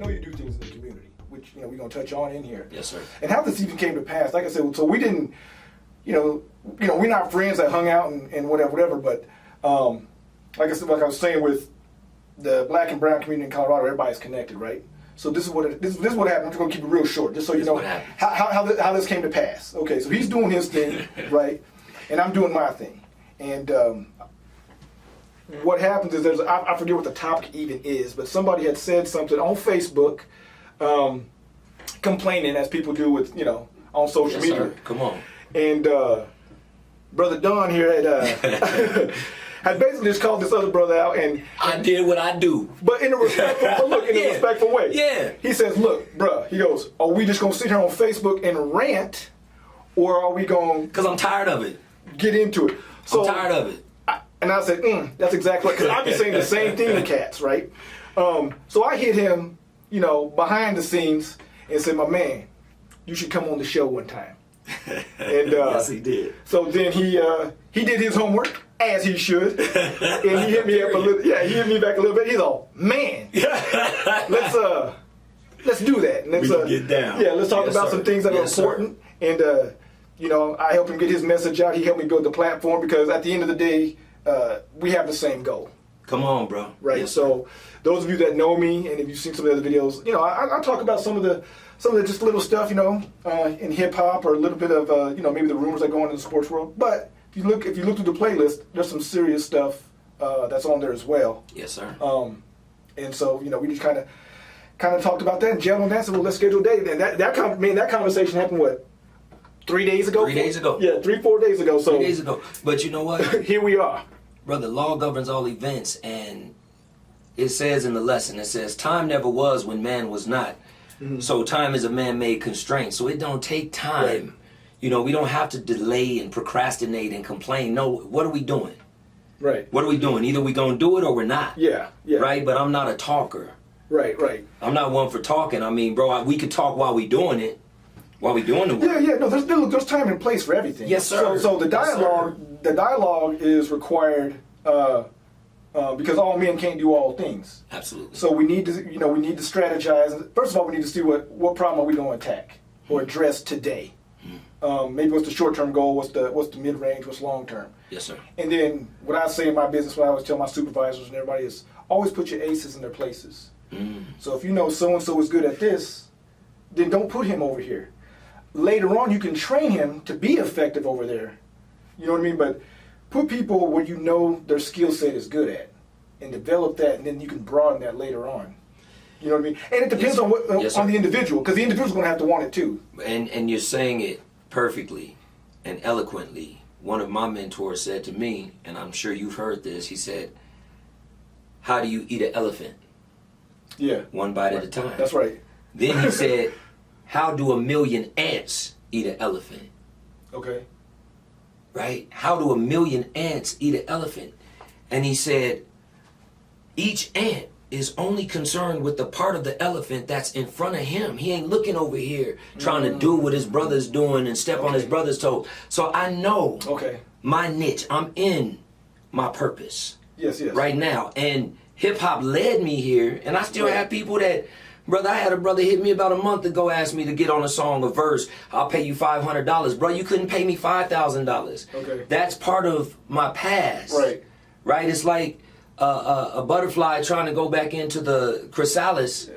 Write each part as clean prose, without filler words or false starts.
know you do things in the community, which we're gonna touch on in here. Yes, sir. And how this even came to pass, like I said, so we didn't, we're not friends that hung out and whatever. But like I was saying, with the black and brown community in Colorado, everybody's connected, right? So this is what happened. I'm just gonna keep it real short, just so you know how this came to pass. Okay, so he's doing his thing, right, and I'm doing my thing, and what happens is I forget what the topic even is, but somebody had said something on Facebook, complaining as people do with on social media. Sir. Come on. And Brother Don here had had basically just called this other brother out, and I did what I do. But in a respectful, respectful way. Yeah. He says, look, bruh, he goes, are we just going to sit here on Facebook and rant, or are we going to... Because I'm tired of it. Get into it. So, I'm tired of it. I said, that's exactly... Because I've been saying the same thing to cats, right? So I hit him, behind the scenes and said, my man, you should come on the show one time. And yes, he did. So then he did his homework, as he should, and he hit me up a little. Yeah, he hit me back a little bit. He's all, man, let's do that. And let's get down. Yeah, let's talk about sir. some things that are important. And I helped him get his message out. He helped me build the platform because at the end of the day, we have the same goal. Come on, bro. Right. Yes, so those of you that know me, and if you've seen some of the other videos, I talk about some of the just little stuff, in hip hop, or a little bit of maybe the rumors that go on in the sports world. But if you look through the playlist, there's some serious stuff that's on there as well. Yes, sir. And so we just kind of talked about that and gelled on that. So let's schedule a date. And that conversation happened what, 3 days ago? 3 days ago. Yeah, 3-4 days ago. So 3 days ago. But you know what? Here we are. Brother, law governs all events, and it says in the lesson, it says, time never was when man was not. Mm-hmm. So time is a man-made constraint. So it don't take time. Right. We don't have to delay and procrastinate and complain. No, what are we doing? Right. What are we doing? Either we gonna do it or we're not. Yeah. Right? But I'm not a talker. Right. I'm not one for talking. I mean, bro, we could talk while we doing it. While we doing the work. Yeah. No, there's time and place for everything. Yes, sir. So the dialogue is required because all men can't do all things. Absolutely. So we need to strategize. First of all, we need to see what problem are we going to attack or address today. Maybe what's the short-term goal, what's the mid-range, what's long-term. Yes, sir. And then what I say in my business, what I always tell my supervisors and everybody is always put your aces in their places. So if you know so-and-so is good at this, then don't put him over here. Later on, you can train him to be effective over there. You know what I mean? But put people where you know their skill set is good at, and develop that, and then you can broaden that later on. You know what I mean? And it depends on the individual, because the individual's going to have to want it too. And you're saying it perfectly and eloquently. One of my mentors said to me, and I'm sure you've heard this, he said, how do you eat an elephant? Yeah. One bite at a time. That's right. Then he said, how do 1,000,000 ants eat an elephant? Okay. Right? How do 1,000,000 ants eat an elephant? And he said, each ant is only concerned with the part of the elephant that's in front of him. He ain't looking over here trying to do what his brother's doing and step on his brother's toes. So I know my niche. I'm in my purpose. Yes. Right now. And hip hop led me here. And I still have people that, brother, I had a brother hit me about a month ago, asked me to get on a song, a verse. I'll pay you $500. Bro, you couldn't pay me $5,000. Okay. That's part of my past. Right? It's like a butterfly trying to go back into the chrysalis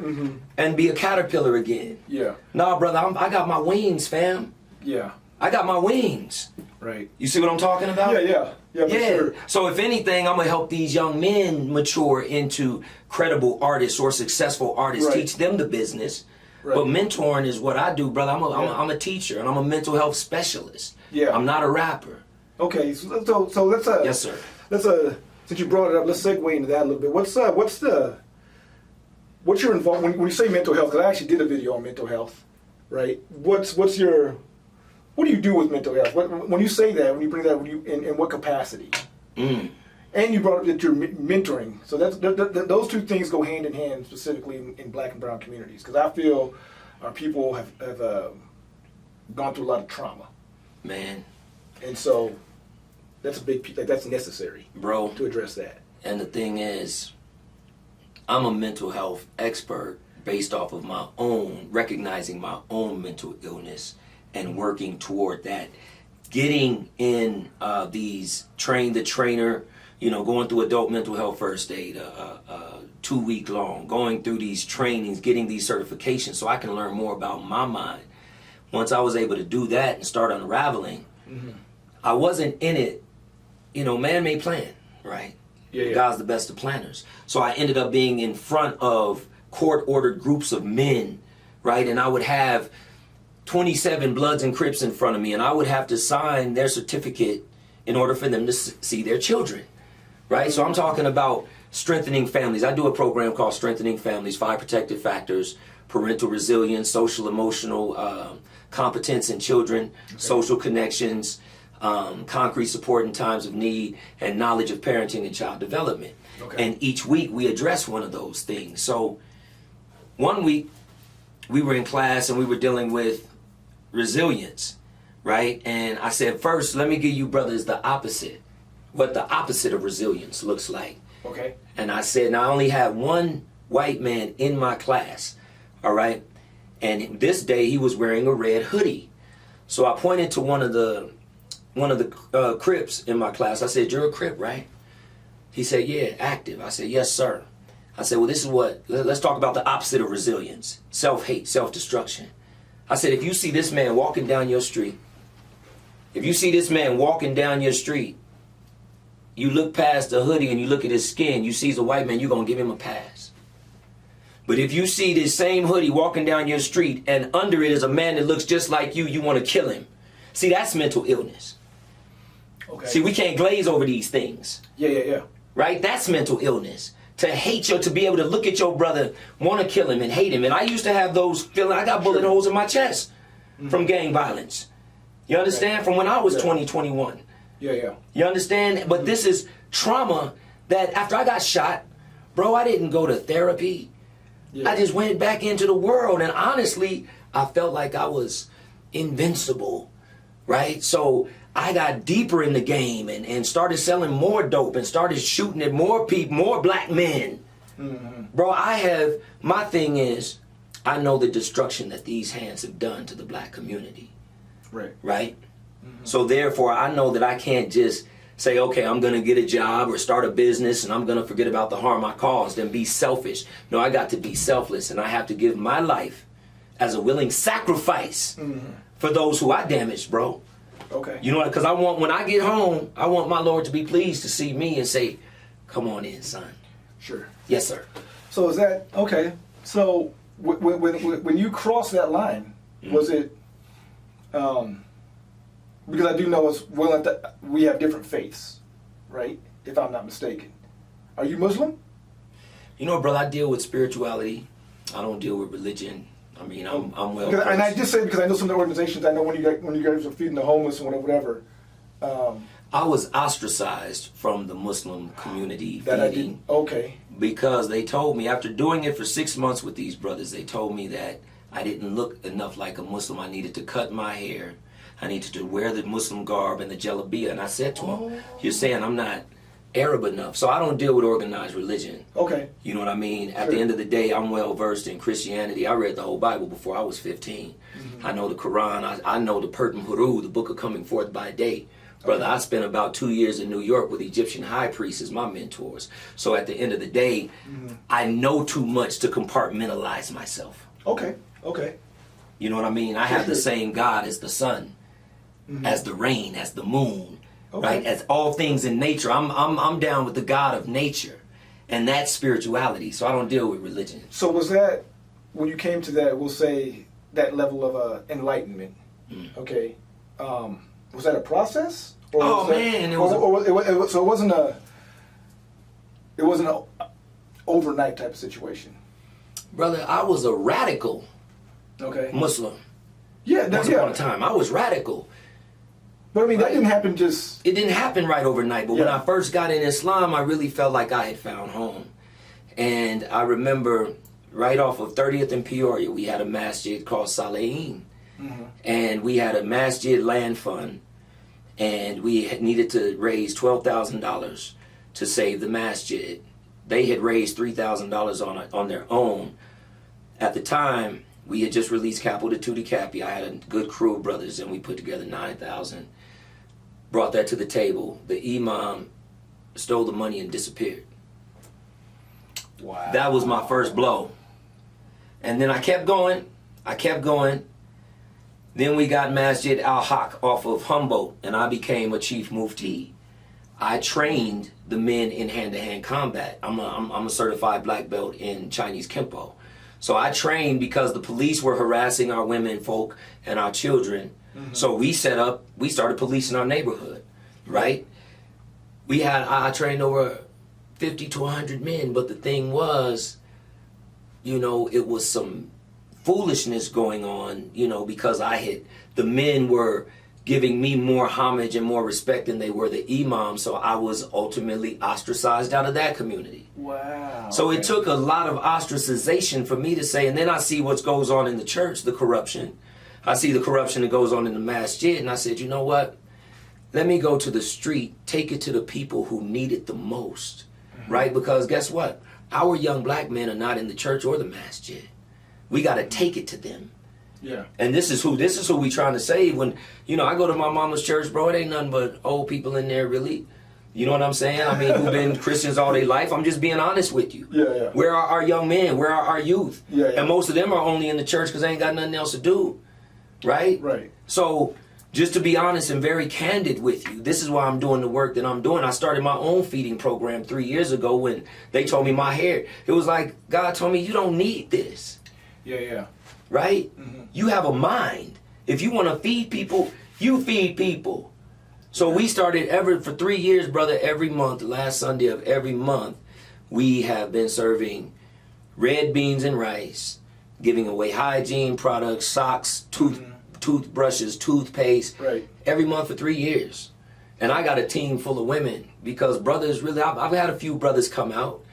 and be a caterpillar again. Yeah. Nah, brother, I got my wings, fam. Yeah. I got my wings. Right. You see what I'm talking about? Yeah, for sure. So if anything, I'm going to help these young men mature into credible artists or successful artists, teach them the business. Right. But mentoring is what I do, brother. I'm a teacher, and I'm a mental health specialist. Yeah. I'm not a rapper. Okay, so let's yes, sir. Let's since you brought it up, let's segue into that a little bit. What's your involvement when you say mental health? Because I actually did a video on mental health, right? What do you do with mental health? When you say that, when you bring that, in what capacity? And you brought up that you're mentoring. So those two things go hand in hand, specifically in black and brown communities. Because I feel our people have gone through a lot of trauma. Man. And so that's that's necessary, bro, to address that. And the thing is, I'm a mental health expert, based off of my own, recognizing my own mental illness and working toward that. Getting in these train the trainer, going through adult mental health first aid, 2-week long, going through these trainings, getting these certifications so I can learn more about my mind. Once I was able to do that and start unraveling, I wasn't in it, man made plan, right? Yeah. God's the best of planners. So I ended up being in front of court-ordered groups of men, right? And I would have 27 Bloods and Crips in front of me, and I would have to sign their certificate in order for them to see their children, right? So I'm talking about strengthening families. I do a program called Strengthening Families, 5 Protective Factors: parental resilience, social emotional competence in children, social connections, concrete support in times of need, and knowledge of parenting and child development. And each week we address one of those things. So one week we were in class and we were dealing with resilience, right? And I said, first, let me give you brothers the opposite, what the opposite of resilience looks like. Okay. And I said, now I only have one white man in my class, all right? And this day he was wearing a red hoodie. So I pointed to one of the Crips in my class. I said, you're a Crip, right? He said, yeah, active. I said, yes, sir. I said, well, this is let's talk about the opposite of resilience: self-hate, self-destruction. I said, if you see this man walking down your street, you look past the hoodie and you look at his skin, you see he's a white man, you're going to give him a pass. But if you see this same hoodie walking down your street and under it is a man that looks just like you want to kill him. See, that's mental illness. Okay. See, we can't glaze over these things. Yeah. Right? That's mental illness. To hate to be able to look at your brother, want to kill him and hate him. And I used to have those feelings. I got bullet holes in my chest from gang violence. You understand? From when I was 20, 21. Yeah. You understand? But this is trauma that after I got shot, bro, I didn't go to therapy. Yeah. I just went back into the world. And honestly, I felt like I was invincible, right? So I got deeper in the game and started selling more dope and started shooting at more people, more black men. Bro, my thing is, I know the destruction that these hands have done to the black community. Right? So therefore, I know that I can't just say, okay, I'm going to get a job or start a business and I'm going to forget about the harm I caused and be selfish. No, I got to be selfless, and I have to give my life as a willing sacrifice for those who I damaged, bro. Okay. You know what? Because when I get home, I want my Lord to be pleased to see me and say, come on in, son. Sure. Yes, sir. So is that, okay. So when you cross that line, was it, because I do know as well that we have different faiths, right? If I'm not mistaken. Are you Muslim? You know, brother, I deal with spirituality. I don't deal with religion. I mean, I'm well versed. And I just say because I know some of the organizations. I know when you guys are feeding the homeless and whatever. I was ostracized from the Muslim community That feeding. Okay. Because they told me, after doing it for 6 months with these brothers, they told me that I didn't look enough like a Muslim. I needed to cut my hair. I needed to wear the Muslim garb and the jalabiyah. And I said to them, you're saying I'm not Arab enough. So I don't deal with organized religion. Okay. You know what I mean? At the end of the day, I'm well versed in Christianity. I read the whole Bible before I was 15. I know the Quran. I know the Pertim Huru, the book of coming forth by day. Brother, I spent about 2 years in New York with Egyptian high priests as my mentors. So at the end of the day, I know too much to compartmentalize myself. Okay. You know what I mean? I have the same God as the sun, as the rain, as the moon, right? As all things in nature. I'm down with the God of nature, and that's spirituality. So I don't deal with religion. So was that, when you came to that, we'll say, that level of enlightenment, okay, was that a process? Or Oh, was man, that, it was so it wasn't a overnight type of situation. Brother, I was a radical Muslim. Yeah, Once upon a time, I was radical. But I mean, that didn't happen just... It didn't happen right overnight, but when I first got in Islam, I really felt like I had found home. And I remember right off of 30th and Peoria, we had a masjid called Salehin. And we had a masjid land fund, and we needed to raise $12,000 to save the masjid. They had raised $3,000 on their own. At the time, we had just released Capital Tutti Capi. I had a good crew of brothers, and we put together 9,000. Brought that to the table. The imam stole the money and disappeared. Wow. That was my first blow. And then I kept going. Then we got Masjid Al-Haq off of Humboldt, and I became a chief mufti. I trained the men in hand-to-hand combat. I'm a certified black belt in Chinese Kempo. So I trained because the police were harassing our women folk and our children. Mm-hmm. So we started policing our neighborhood, right? I trained over 50 to 100 men, but the thing was, it was some foolishness going on, because the men were giving me more homage and more respect than they were the imam, so I was ultimately ostracized out of that community. Wow. So it took a lot of ostracization for me to say, and then I see what goes on in the church, the corruption. I see the corruption that goes on in the masjid, and I said, you know what? Let me go to the street, take it to the people who need it the most, right? Because guess what? Our young black men are not in the church or the masjid. We got to take it to them. Yeah. And this is who we trying to save. When, I go to my mama's church, bro, it ain't nothing but old people in there, really. You know what I'm saying? I mean, who've been Christians all their life. I'm just being honest with you. Yeah, yeah. Where are our young men? Where are our youth? Yeah, yeah. And most of them are only in the church because they ain't got nothing else to do. Right? Right. So, just to be honest and very candid with you, this is why I'm doing the work that I'm doing. I started my own feeding program 3 years ago when they told me my hair. It was like, God told me, you don't need this. Yeah, yeah. Right? Mm-hmm. You have a mind. If you want to feed people, you feed people. So we started for 3 years, brother, every month, last Sunday of every month, we have been serving red beans and rice, giving away hygiene products, socks, toothbrushes, toothpaste, right, every month for 3 years. And I got a team full of women because brothers really, I've had a few brothers come out,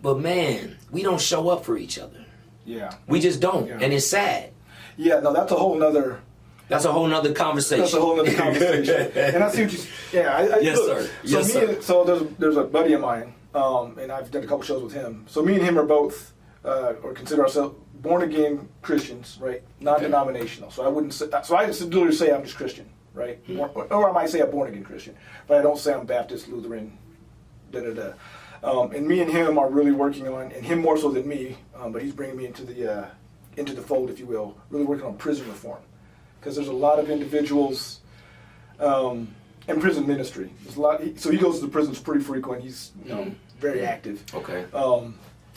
but man, we don't show up for each other. Yeah. We just don't, Yeah. And it's sad. Yeah, no, that's a whole nother... That's a whole nother conversation. That's a whole other conversation. And I see what you... Yeah, yes, look, sir. Yes, sir. So there's a buddy of mine, and I've done a couple shows with him. So me and him are both, or consider ourselves born-again Christians, right? Non-denominational. So I wouldn't say... So I just literally say I'm just Christian, right? Mm-hmm. Or I might say I'm born-again Christian. But I don't say I'm Baptist, Lutheran, da-da-da. And me and him are really working on, and him more so than me, but he's bringing me into the fold, if you will, really working on prison reform. Because there's a lot of individuals in prison ministry. There's a lot. So he goes to the prisons pretty frequent. He's very active. Okay.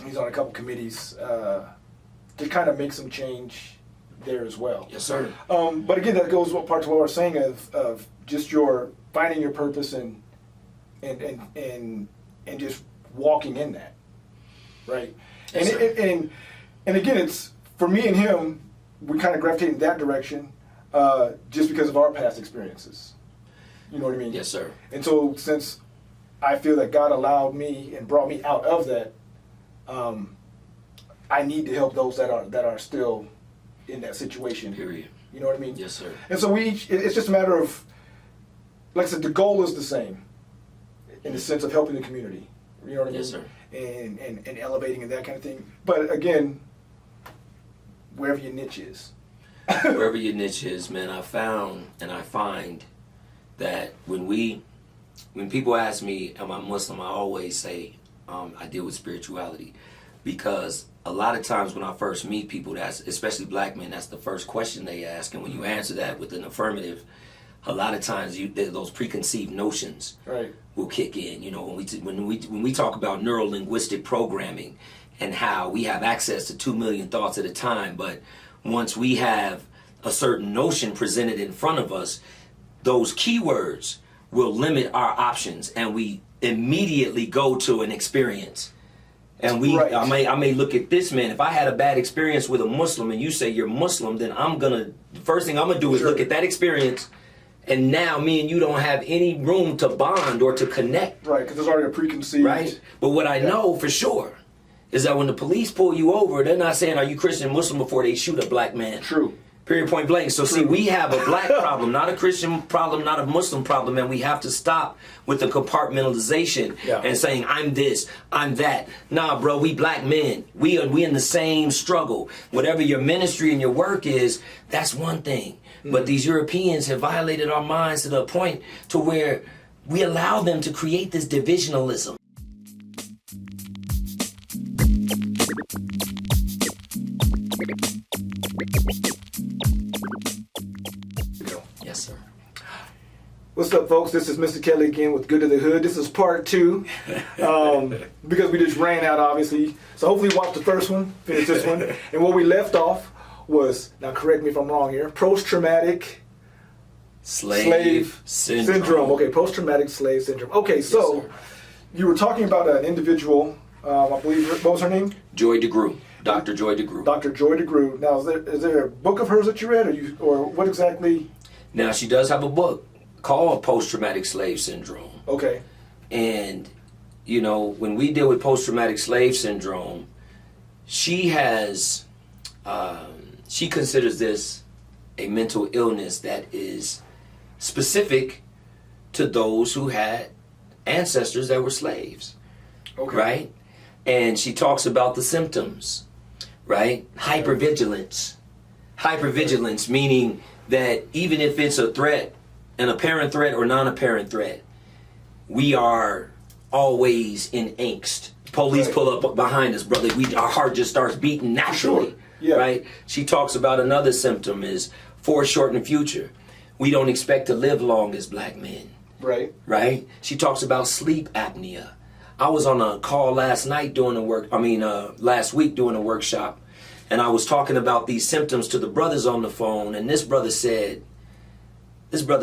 He's on a couple committees to kind of make some change there as well. Yes, sir. But again, that goes part to what we're saying of just your finding your purpose and just walking in that, right? Yes, and again, it's for me and him. We kind of gravitate in that direction. Just because of our past experiences. You know what I mean? Yes, sir. And so since I feel that God allowed me and brought me out of that, I need to help those that are still in that situation. Period. You know what I mean? Yes, sir. And so it's just a matter of, like I said, the goal is the same in the sense of helping the community. You know what I mean? Yes, sir. And elevating and that kind of thing. But again, wherever your niche is. Wherever your niche is, man, I found and I find that when people ask me, am I Muslim, I always say I deal with spirituality. Because a lot of times when I first meet people, especially black men, that's the first question they ask. And when you answer that with an affirmative, a lot of times those preconceived notions will kick in. You know, when we talk about neuro-linguistic programming and how we have access to 2 million thoughts at a time, but once we have a certain notion presented in front of us, those keywords will limit our options, and we immediately go to an experience. And I may look at this, man. If I had a bad experience with a Muslim, and you say you're Muslim, then the first thing I'm gonna do is look at that experience, and now me and you don't have any room to bond or to connect. Right, because there's already a preconceived. Right, but what I know for sure is that when the police pull you over, they're not saying, are you Christian, Muslim, before they shoot a black man. True. Period, point blank. So see, we have a black problem, not a Christian problem, not a Muslim problem, and we have to stop with the compartmentalization and saying, I'm this, I'm that. Nah, bro, we black men. We in the same struggle. Whatever your ministry and your work is, that's one thing. But these Europeans have violated our minds to the point to where we allow them to create this divisionalism. Yes, sir. What's up, folks? This is Mr. Kelly again with Good to the Hood. This is part 2 because we just ran out, obviously. So hopefully watch the first one, finish this one. And where we left off was, now correct me if I'm wrong here, post-traumatic slave syndrome. Okay, post-traumatic slave syndrome. Okay, so you were talking about an individual, I believe, what was her name? Joy DeGruy. Dr. Joy DeGruy. Dr. Joy DeGruy. Now, is there a book of hers that you read, or what exactly? Now, she does have a book called Post-Traumatic Slave Syndrome. Okay. And, you know, when we deal with post-traumatic slave syndrome, she has, she considers this a mental illness that is specific to those who had ancestors that were slaves. Okay. Right? And she talks about the symptoms, right? Hypervigilance. Hypervigilance, meaning that even if it's a threat, an apparent threat or non-apparent threat, we are always in angst. Police pull up behind us, brother. Our heart just starts beating naturally, right? She talks about another symptom is foreshortened future. We don't expect to live long as black men, right? She talks about sleep apnea. I was on a call last week doing a workshop, and I was talking about these symptoms to the brothers on the phone, and this brother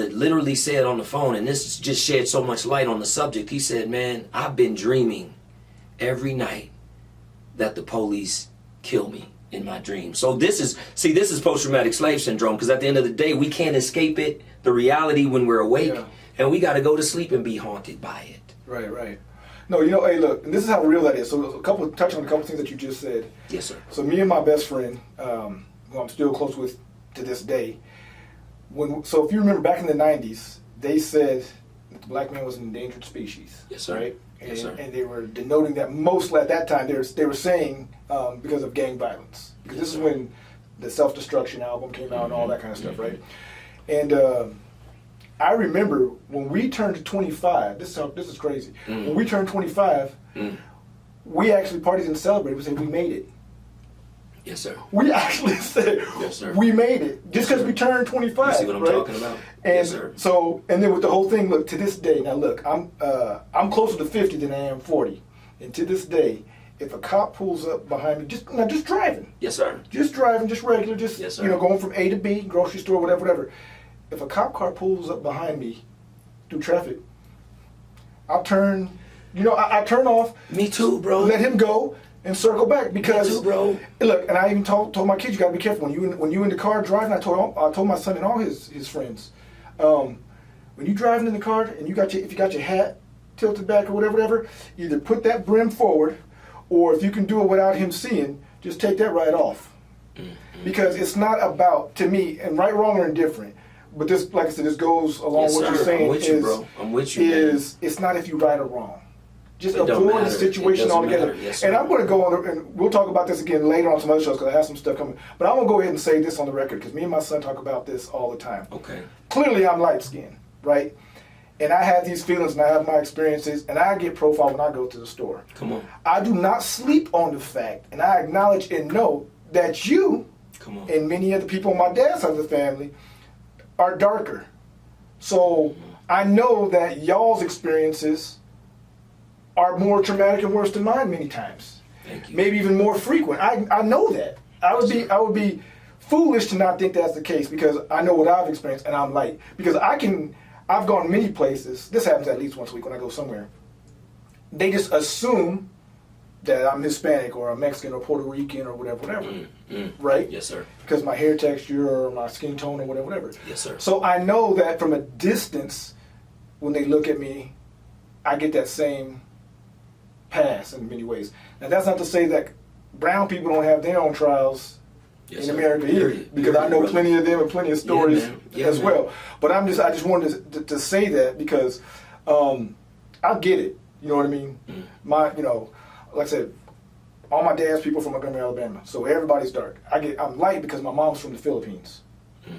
literally said on the phone, and this just shed so much light on the subject. He said, man, I've been dreaming every night that the police kill me in my dreams. So this is post-traumatic slave syndrome, because at the end of the day, we can't escape it, the reality when we're awake, and we got to go to sleep and be haunted by it. Right. No, hey, look, and this is how real that is. So touch on a couple things that you just said. Yes, sir. So me and my best friend, who I'm still close with to this day, so if you remember back in the 90s, they said that the black man was an endangered species. Yes, sir. Right? Yes, sir. And they were denoting that mostly at that time, they were saying because of gang violence. Because this is when the Self-Destruction album came out and all that kind of stuff, right? And I remember when we turned 25, this is crazy. When we turned 25, we actually partied and celebrated. We said we made it. Yes, sir. We actually said we made it just because we turned 25. You see what I'm talking about? And yes, sir. So, and then with the whole thing, look, to this day, now look, I'm closer to 50 than I am 40, and to this day, if a cop pulls up behind me, just driving. Yes, sir. Just driving, just regular, yes, sir. Going from A to B, grocery store, whatever. If a cop car pulls up behind me through traffic, I'll turn, I turn off. Me too, bro. Let him go and circle back because, me too, bro. Look, and I even told my kids, you gotta be careful when you in the car driving. I told my son and all his friends, when you driving in the car and if you got your hat tilted back or whatever, either put that brim forward, or if you can do it without him seeing, just take that right off. Because it's not about, to me, and right, wrong, or indifferent. But this, like I said, this goes along with what you're saying. I'm with you, bro. I'm with you. It's not if you right or wrong. Just avoid the situation altogether. Yes, and I'm going to go on, and we'll talk about this again later on some other shows because I have some stuff coming. But I'm going to go ahead and say this on the record because me and my son talk about this all the time. Okay. Clearly, I'm light skinned, right? And I have these feelings and I have my experiences, and I get profiled when I go to the store. Come on. I do not sleep on the fact, and I acknowledge and know that you and many of the people on my dad's side of the family are darker. So I know that y'all's experiences are more traumatic and worse than mine many times. Thank you. Maybe even more frequent. I know that. I would be foolish to not think that's the case because I know what I've experienced and I'm light. Because I've gone many places. This happens at least once a week when I go somewhere. They just assume that I'm Hispanic or I'm Mexican or Puerto Rican or whatever. Right? Yes, sir. Because my hair texture or my skin tone or whatever. Yes, sir. So I know that from a distance, when they look at me, I get that same pass in many ways. Now that's not to say that brown people don't have their own trials in America here, because I know plenty of them and plenty of stories as well. But I just wanted to say that because I get it. You know what I mean? Like I said, all my dad's people from Montgomery, Alabama, so everybody's dark. I'm light because my mom's from the Philippines.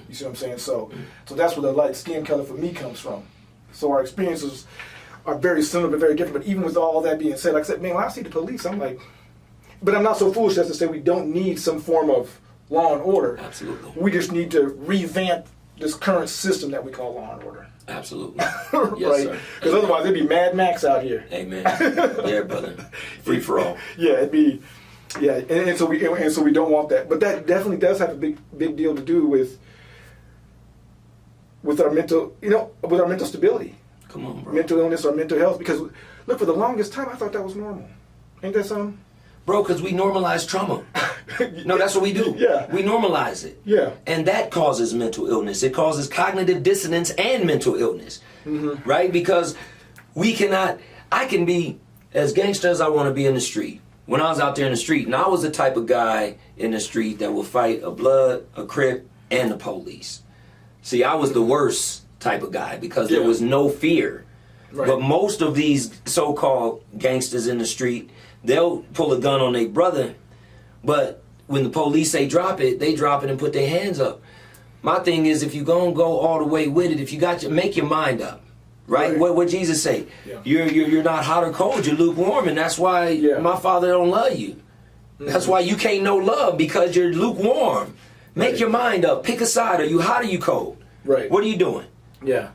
You see what I'm saying? So that's where the light skin color for me comes from. So our experiences are very similar but very different. But even with all that being said, like I said, man, when I see the police, I'm like, but I'm not so foolish as to say we don't need some form of law and order. Absolutely. We just need to revamp this current system that we call law and order. Absolutely. Right? Yes, Because otherwise it'd be Mad Max out here. Amen. Yeah, brother. Free for all. Yeah, it'd be. Yeah, and so we don't want that. But that definitely does have a big deal to do with our mental, with our mental stability. Come on, bro. Mental illness or mental health. Because look, for the longest time I thought that was normal. Ain't that something? Bro, because we normalize trauma. No, that's what we do. Yeah. We normalize it. Yeah. And that causes mental illness. It causes cognitive dissonance and mental illness. Mm-hmm. Right? Because I can be as gangster as I want to be in the street. When I was out there in the street, and I was the type of guy in the street that will fight a blood, a Crip, and the police. See, I was the worst type of guy because there was no fear. Right. But most of these so-called gangsters in the street, they'll pull a gun on their brother, but when the police say drop it, they drop it and put their hands up. My thing is, if you're going to go all the way with it, if you got to make your mind up, right? What Jesus say? Yeah. You're not hot or cold, you're lukewarm, and that's why my Father don't love you. Mm-hmm. That's why you can't know love, because you're lukewarm. Make your mind up. Pick a side. Are you hot or you cold? Right. What are you doing? Yeah.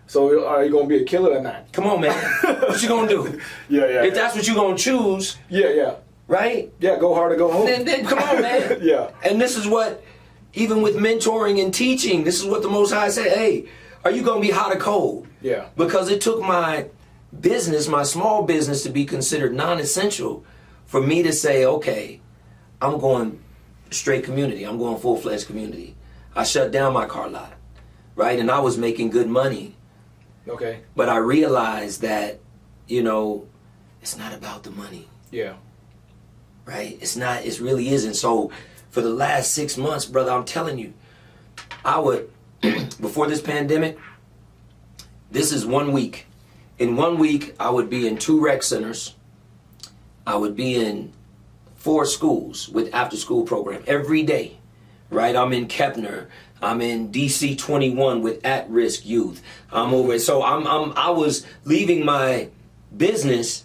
So are you going to be a killer or not? Come on, man. What you going to do? Yeah. If that's what you're going to choose. Yeah. Right? Yeah, go hard or go home. Then come on, man. Yeah. And this is what, even with mentoring and teaching, this is what the Most High said, hey, are you going to be hot or cold? Yeah. Because it took my business, my small business, to be considered non-essential for me to say, okay, I'm going straight community. I'm going full-fledged community. I shut down my car lot, right? And I was making good money. Okay. But I realized that, it's not about the money. Yeah. Right? It's not, it really isn't. So for the last 6 months, brother, I'm telling you, I would, before this pandemic, this is 1 week. In 1 week, I would be in 2 rec centers. I would be in 4 schools with after school program every day. Right? I'm in Kepner. I'm in DC 21 with at-risk youth. I'm over it. So I was leaving my business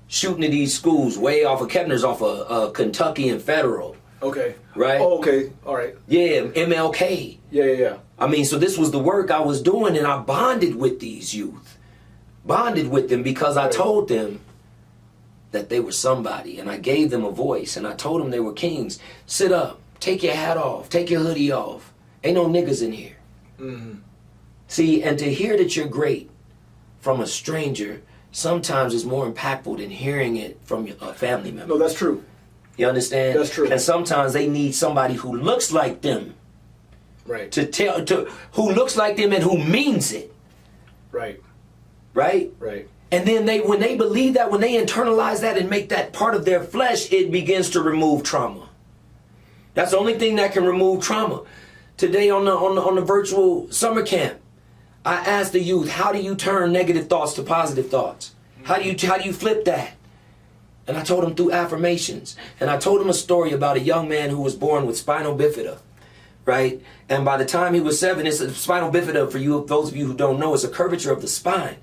shooting at these schools way off of Kepner's, off of Kentucky and Federal. Okay. Right? Oh, okay. All right. Yeah, MLK. Yeah. I mean, so this was the work I was doing, and I bonded with these youth. Bonded with them because I told them that they were somebody, and I gave them a voice, and I told them they were kings. Sit up. Take your hat off. Take your hoodie off. Ain't no niggas in here. Mm-hmm. See, and to hear that you're great from a stranger sometimes is more impactful than hearing it from a family member. No, that's true. You understand? That's true. And sometimes they need somebody who looks like them. Right. Who looks like them and who means it. Right. Right? Right. And then when they believe that, when they internalize that and make that part of their flesh, it begins to remove trauma. That's the only thing that can remove trauma. Today on the virtual summer camp, I asked the youth, how do you turn negative thoughts to positive thoughts? How do you flip that? And I told them through affirmations. And I told them a story about a young man who was born with spinal bifida, right? And by the time he was 7, it's a spinal bifida, for you, those of you who don't know, it's a curvature of the spine.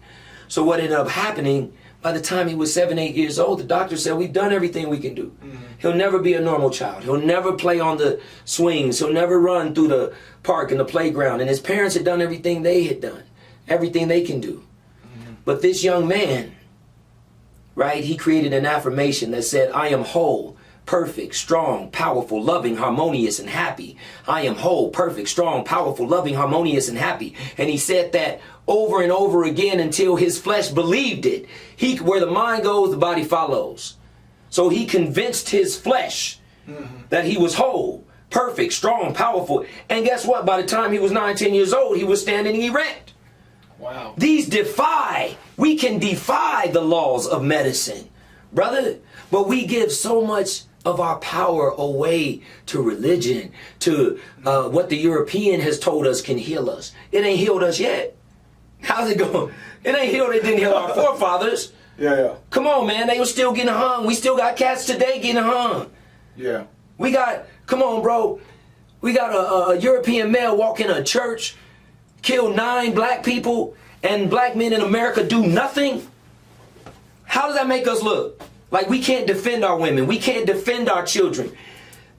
So what ended up happening, by the time he was 7, 8 years old, the doctor said, we've done everything we can do. Mm-hmm. He'll never be a normal child. He'll never play on the swings. He'll never run through the park and the playground. And his parents had done everything they had done, everything they can do. Mm-hmm. But this young man, right, he created an affirmation that said, I am whole, perfect, strong, powerful, loving, harmonious, and happy. I am whole, perfect, strong, powerful, loving, harmonious, and happy. And he said that over and over again until his flesh believed it. Where the mind goes, the body follows. So he convinced his flesh that he was whole, perfect, strong, powerful. And guess what? By the time he was 9, 10 years old, he was standing erect. Wow. We can defy the laws of medicine, brother. But we give so much of our power away to religion, to what the European has told us can heal us. It ain't healed us yet. How's it going? It ain't healed. It didn't heal our forefathers. Yeah. Come on, man. They were still getting hung. We still got cats today getting hung. Yeah. We got, come on, bro. We got a European male walk in a church, kill 9 black people, and black men in America do nothing. How does that make us look? Like we can't defend our women. We can't defend our children.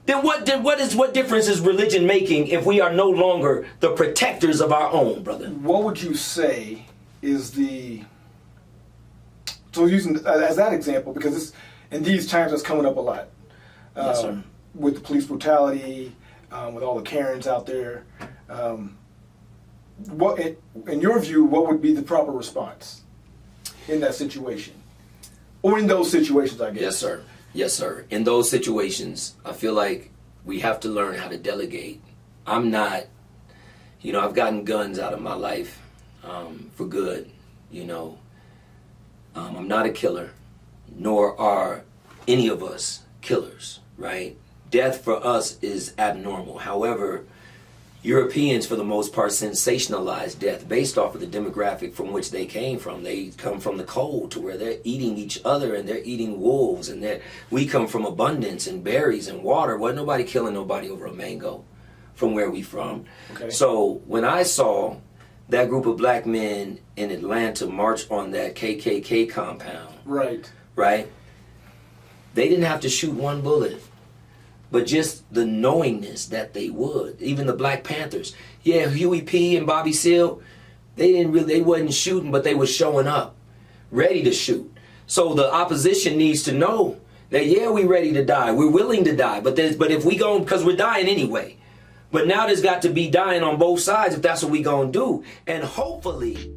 Then what difference is religion making if we are no longer the protectors of our own, brother? What would you say is so using as that example, because it's, in these times it's coming up a lot. Yes, sir. With the police brutality, with all the Karens out there. What, in your view, what would be the proper response in that situation? Or in those situations, I guess. Yes, sir. Yes, sir. In those situations, I feel like we have to learn how to delegate. I'm not, I've gotten guns out of my life for good, I'm not a killer, nor are any of us killers, right? Death for us is abnormal. However, Europeans, for the most part, sensationalize death based off of the demographic from which they came from. They come from the cold to where they're eating each other and they're eating wolves. And we come from abundance and berries and water. Wasn't nobody killing nobody over a mango from where we from. Okay. So when I saw that group of black men in Atlanta march on that KKK compound, right? They didn't have to shoot one bullet. But just the knowingness that they would, even the Black Panthers, Huey P. and Bobby Seale, they wasn't shooting, but they were showing up, ready to shoot. So the opposition needs to know that we ready to die, we're willing to die, but if we go, because we're dying anyway. But now there's got to be dying on both sides if that's what we gonna do, and hopefully